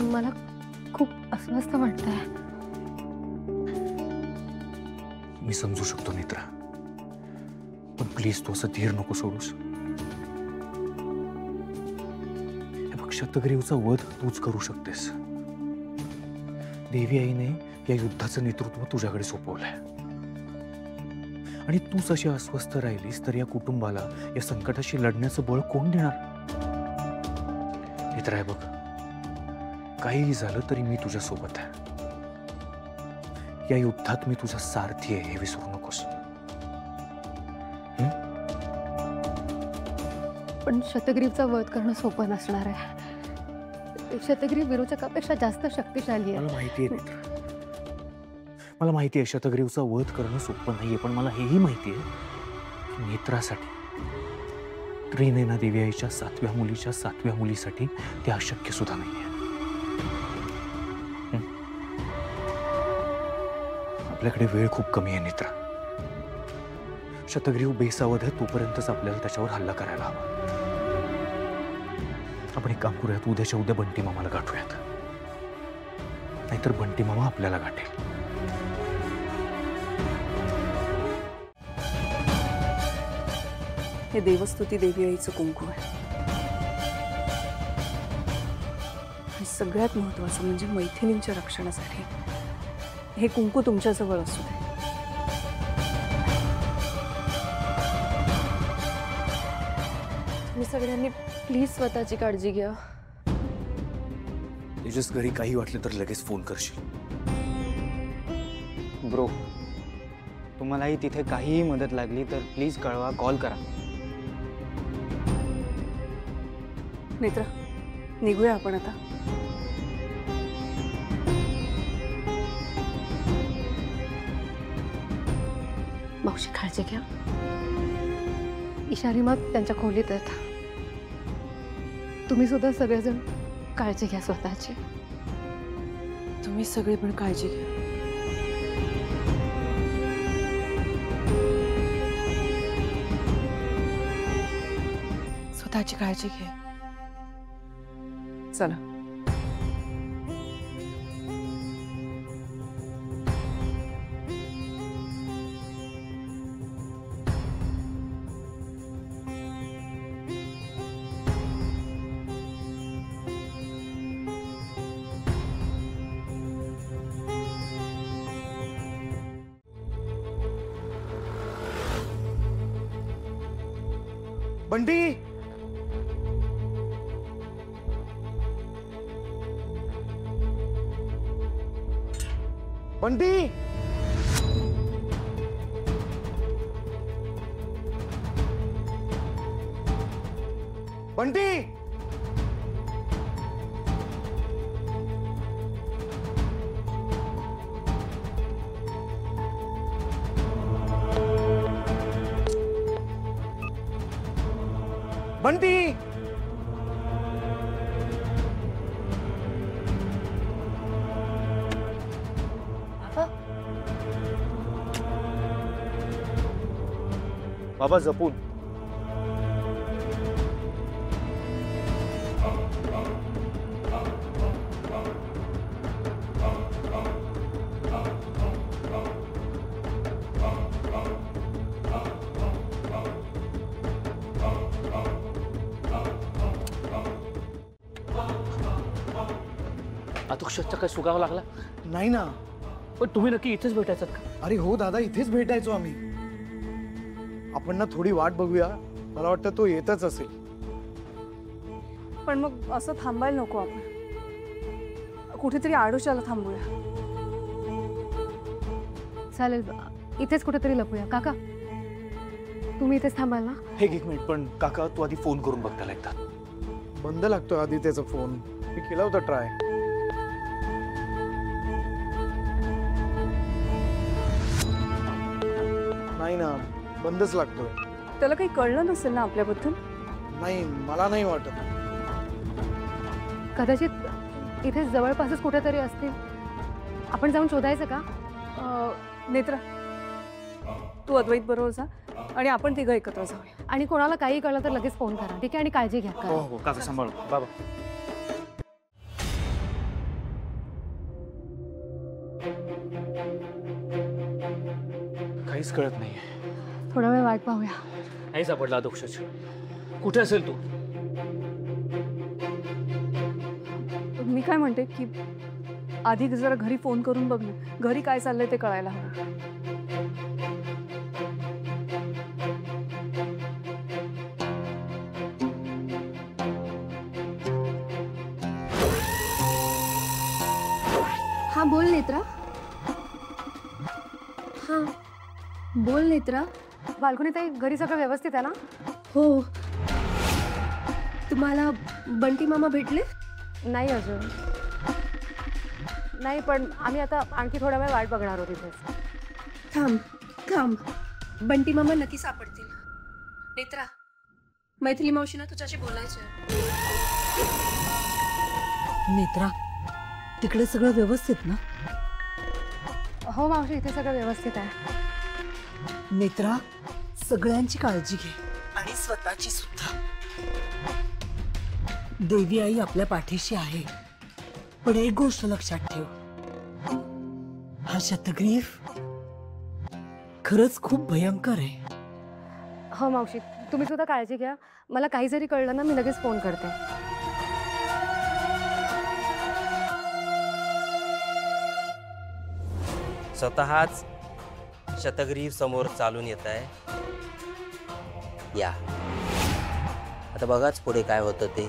पण मला खूप अस्वस्थ वाटतंय. मी समजू शकतो नेत्रा, पण प्लीज तू असं धीर नको सोडूस. हे बघ, शतग्रीवचा वध तूच करू शकतेस. देवी आईने या युद्धाचं नेतृत्व तुझ्याकडे सोपवलंय आणि तूच अशी अस्वस्थ राहिलीस तर या कुटुंबाला या संकटाशी लढण्याचं बळ कोण देणार? नेत्रा, हे बघ, काहीही झालं तरी मी तुझ्या सोबत आहे. या युद्धात मी तुझा सारथी आहे, हे विसरू नकोस. पण शतग्रीवचा वध करणं सोपं नसणार आहे. शतग्रीव विरोचकापेक्षा जास्त शक्तिशाली आहे. मला माहिती आहे नेत्रा, मला माहिती आहे शतग्रीवचा वध करणं सोपं नाहीये, पण मला हेही माहिती आहे की नेत्रासाठी, त्रिनयना देवी आईच्या 7व्या मुलीच्या 7व्या मुलीसाठी ते अशक्य सुद्धा नाहीये. आपल्याकडे वेळ खूप कमी आहे नेत्रा. शतग्रीव बेसावध आहे तोपर्यंतच आपल्याला त्याच्यावर हल्ला करायला हवा. आपण एक काम करूयात, उद्याच्या उद्या बंटी मामाला गाठूयात, नाहीतर बंटी मामा आपल्याला गाठेल. हे देवस्तुती देवी आईचं कुंकू आहे. आणि सगळ्यात महत्त्वाचं म्हणजे मैथिलींच्या रक्षणासाठी हे कुंकू तुमच्या जवळ असू दे. तुम्ही सगळ्यांनी प्लीज स्वतःची काळजी घ्या. तेजस, घरी काही वाटलं तर लगेच फोन करशील. ब्रो, तुम्हालाही तिथे काहीही मदत लागली तर प्लीज कळवा, कॉल करा. नेत्रा, निघूया आपण आता. मावशी काळजी घ्या. इशारी मग त्यांच्या खोलीत आहेत. तुम्ही सुद्धा सगळेजण काळजी घ्या स्वतःची. तुम्ही सगळे पण काळजी घ्या. स्वतःची काळजी घ्या. चला. बंटी, बंटी, बंटी, बंटी. बाबा जपून. अतुक्षाचा काय सुगावा लागला? नाही ना. पण तुम्ही नक्की इथेच भेटायचं का? अरे हो दादा, इथेच भेटायचो आम्ही. आपण ना थोडी वाट बघूया. मला वाटतं तो येतच असेल. पण मग असं थांबायला नको. आपण कुठेतरी आडोशाला थांबूया. चालेल, इथेच कुठेतरी लपूया. काका, तुम्ही इथेच थांबाल ना? हे एक मिनिट, पण काका तू आधी फोन करून बघ त्याला एकदा. बंद लागतोय आधी त्याचा फोन. मी केला होता ट्राय. नाही ना, बंदच लागतोय. त्याला काही कळलं नसेल ना आपल्याबद्दल? नाही, मला नाही वाटत. कदाचित इथे जवळपासच कुठेतरी असतील. आपण जाऊन शोधायचं का? नेत्रा, तू अद्वैत बरोबर जा आणि आपण तिघं एकत्र जाऊया. आणि कोणाला काही कळलं तर लगेच फोन करा, ठीक आहे? आणि काळजी घ्या. हो हो काका, सांभाळ बाबा. काहीच कळत नाहीये. थोडा वेळ वाट पाहूया. नाही सापडला अधोक्षज. कुठे असेल तू? मी काय म्हणते की आधी जरा घरी फोन करून बघ ना, घरी काय चाललंय ते कळायला हवं. हा बोल नेत्रा. हा बोल नेत्रा. बाल्कनीत घरी सगळं व्यवस्थित आहे ना? हो. तुम्हाला बंटी मामा भेटले? नाही अजून नाही, पण आम्ही आता आणखी थोडा वेळ वाट बघणार आहोत इथेच. थांब थांब, बंटी मामा नक्की सापडतील. नेत्रा, मैथिली मावशीना तुझ्याशी बोलायचं. नेत्रा, तिकडे सगळं व्यवस्थित ना? हो मावशी, इथे सगळं व्यवस्थित आहे. नेत्रा, सगळ्यांची काळजी घे आणि स्वतःची सुद्धा. देवी आई आपल्या पाठीशी आहे, पण एक गोष्ट लक्षात ठेव, हा शतग्रीव खरंच खूप भयंकर आहे. हो मावशी, तुम्ही सुद्धा काळजी घ्या. मला काही जरी कळलं ना, मी लगेच फोन करते. स्वतःच शतग्रीव समोर चालून येत आहे. या आता बघाच पुढे काय होतं ते.